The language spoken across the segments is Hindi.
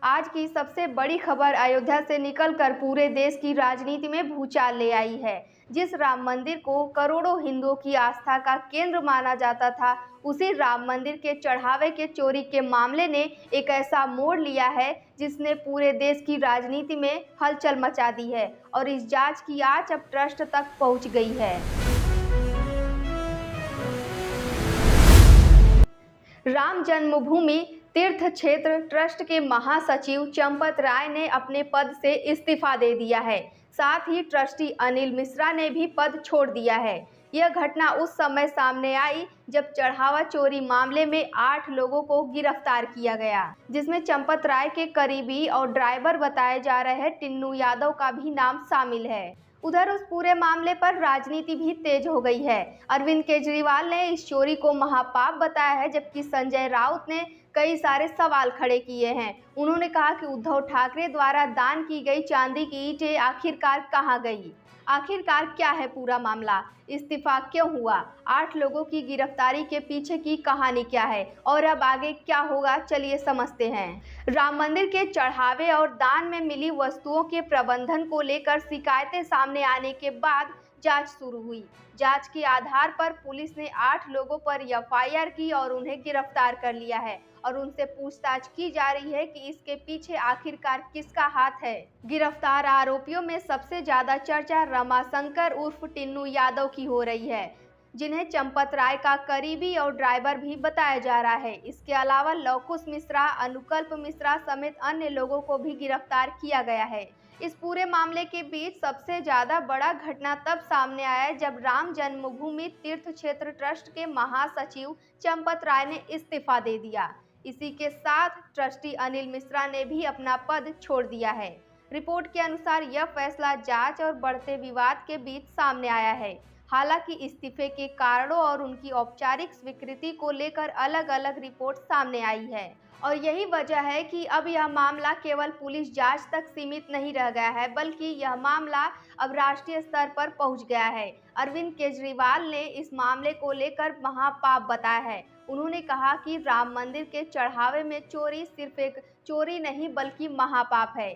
आज की सबसे बड़ी खबर अयोध्या से निकलकर पूरे देश की राजनीति में भूचाल ले आई है। जिस राम मंदिर को करोड़ों हिंदुओं की आस्था का केंद्र माना जाता था, उसी राम मंदिर के चढ़ावे के चोरी के मामले ने एक ऐसा मोड़ लिया है जिसने पूरे देश की राजनीति में हलचल मचा दी है और इस जांच की आंच अब ट्रस्ट तक पहुंच गई है। राम जन्मभूमि तीर्थ क्षेत्र ट्रस्ट के महासचिव चंपत राय ने अपने पद से इस्तीफा दे दिया है। साथ ही ट्रस्टी अनिल मिश्रा ने भी पद छोड़ दिया है। यह घटना उस समय सामने आई जब चढ़ावा चोरी मामले में 8 लोगों को गिरफ्तार किया गया, जिसमें चंपत राय के करीबी और ड्राइवर बताए जा रहे टिन्नू यादव का भी नाम शामिल है। उधर उस पूरे मामले पर राजनीति भी तेज हो गई है। अरविंद केजरीवाल ने इस चोरी को महापाप बताया है, जबकि संजय राउत ने कई सारे सवाल खड़े किए हैं। उन्होंने कहा कि उद्धव ठाकरे द्वारा दान की गई चांदी की ईंटें आखिरकार कहां गई, आखिरकार क्या है पूरा मामला, इस्तीफा क्यों हुआ, 8 लोगों की गिरफ्तारी के पीछे की कहानी क्या है और अब आगे क्या होगा, चलिए समझते हैं। राम मंदिर के चढ़ावे और दान में मिली वस्तुओं के प्रबंधन को लेकर शिकायतें सामने आने के बाद जांच शुरू हुई। जांच के आधार पर पुलिस ने 8 लोगों पर एफआईआर की और उन्हें गिरफ्तार कर लिया है और उनसे पूछताछ की जा रही है कि इसके पीछे आखिरकार किसका हाथ है। गिरफ्तार आरोपियों में सबसे ज्यादा चर्चा रमाशंकर उर्फ टिन्नू यादव की हो रही है, जिन्हें चंपत राय का करीबी और ड्राइवर भी बताया जा रहा है। इसके अलावा लवकुश मिश्रा, अनुकल्प मिश्रा समेत अन्य लोगों को भी गिरफ्तार किया गया है। इस पूरे मामले के बीच सबसे ज्यादा बड़ा घटना तब सामने आया जब राम जन्मभूमि तीर्थ क्षेत्र ट्रस्ट के महासचिव चंपत राय ने इस्तीफा दे दिया। इसी के साथ ट्रस्टी अनिल मिश्रा ने भी अपना पद छोड़ दिया है। रिपोर्ट के अनुसार यह फैसला जांच और बढ़ते विवाद के बीच सामने आया है। हालांकि इस्तीफे के कारणों और उनकी औपचारिक स्वीकृति को लेकर अलग अलग रिपोर्ट सामने आई है और यही वजह है कि अब यह मामला केवल पुलिस जांच तक सीमित नहीं रह गया है, बल्कि यह मामला अब राष्ट्रीय स्तर पर पहुंच गया है। अरविंद केजरीवाल ने इस मामले को लेकर महापाप बताया है। उन्होंने कहा कि राम मंदिर के चढ़ावे में चोरी सिर्फ एक चोरी नहीं बल्कि महापाप है।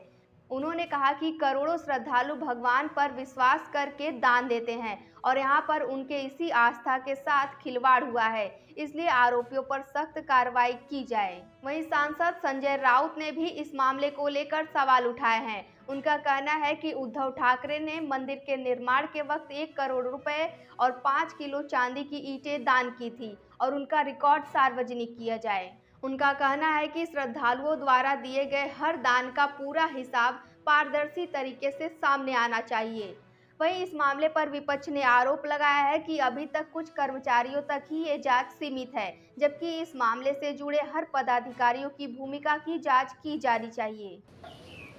उन्होंने कहा कि करोड़ों श्रद्धालु भगवान पर विश्वास करके दान देते हैं और यहाँ पर उनके इसी आस्था के साथ खिलवाड़ हुआ है, इसलिए आरोपियों पर सख्त कार्रवाई की जाए। वहीं सांसद संजय राउत ने भी इस मामले को लेकर सवाल उठाए हैं। उनका कहना है कि उद्धव ठाकरे ने मंदिर के निर्माण के वक्त 1 करोड़ रुपए और 5 किलो चांदी की ईंटें दान की थी और उनका रिकॉर्ड सार्वजनिक किया जाए। उनका कहना है कि श्रद्धालुओं द्वारा दिए गए हर दान का पूरा हिसाब पारदर्शी तरीके से सामने आना चाहिए। वहीं इस मामले पर विपक्ष ने आरोप लगाया है कि अभी तक कुछ कर्मचारियों तक ही ये जांच सीमित है, जबकि इस मामले से जुड़े हर पदाधिकारियों की भूमिका की जांच की जानी चाहिए।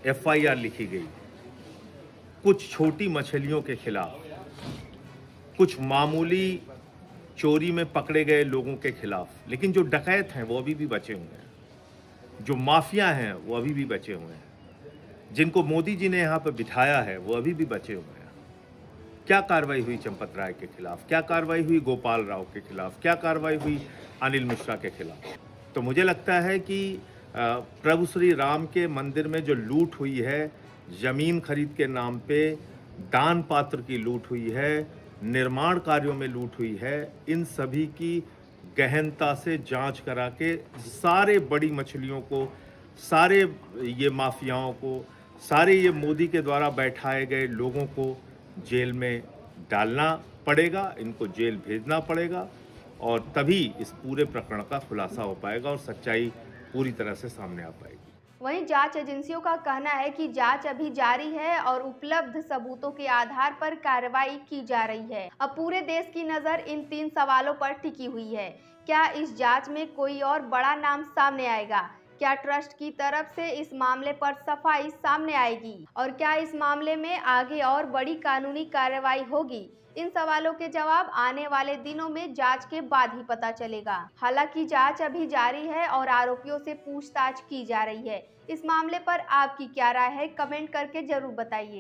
एफआईआर लिखी गई कुछ छोटी मछलियों के खिलाफ, कुछ मामूली चोरी में पकड़े गए लोगों के खिलाफ, लेकिन जो डकैत हैं वो अभी भी बचे हुए हैं, जो माफिया हैं वो अभी भी बचे हुए हैं, जिनको मोदी जी ने यहाँ पर बिठाया है वो अभी भी बचे हुए हैं। क्या कार्रवाई हुई चंपत राय के खिलाफ, क्या कार्रवाई हुई गोपाल राव के खिलाफ, क्या कार्रवाई हुई अनिल मिश्रा के खिलाफ? तो मुझे लगता है कि प्रभु श्री राम के मंदिर में जो लूट हुई है, जमीन खरीद के नाम पे दान पात्र की लूट हुई है, निर्माण कार्यों में लूट हुई है, इन सभी की गहनता से जांच करा के सारे बड़ी मछलियों को, सारे ये माफियाओं को, सारे ये मोदी के द्वारा बैठाए गए लोगों को जेल में डालना पड़ेगा, इनको जेल भेजना पड़ेगा और तभी इस पूरे प्रकरण का खुलासा हो पाएगा और सच्चाई पूरी तरह से सामने आ पाएगी। वहीं जांच एजेंसियों का कहना है कि जांच अभी जारी है और उपलब्ध सबूतों के आधार पर कार्रवाई की जा रही है। अब पूरे देश की नजर इन 3 सवालों पर टिकी हुई है। क्या इस जांच में कोई और बड़ा नाम सामने आएगा? क्या ट्रस्ट की तरफ से इस मामले पर सफाई सामने आएगी और क्या इस मामले में आगे और बड़ी कानूनी कार्रवाई होगी? इन सवालों के जवाब आने वाले दिनों में जांच के बाद ही पता चलेगा। हालांकि जांच अभी जारी है और आरोपियों से पूछताछ की जा रही है। इस मामले पर आपकी क्या राय है, कमेंट करके जरूर बताइए।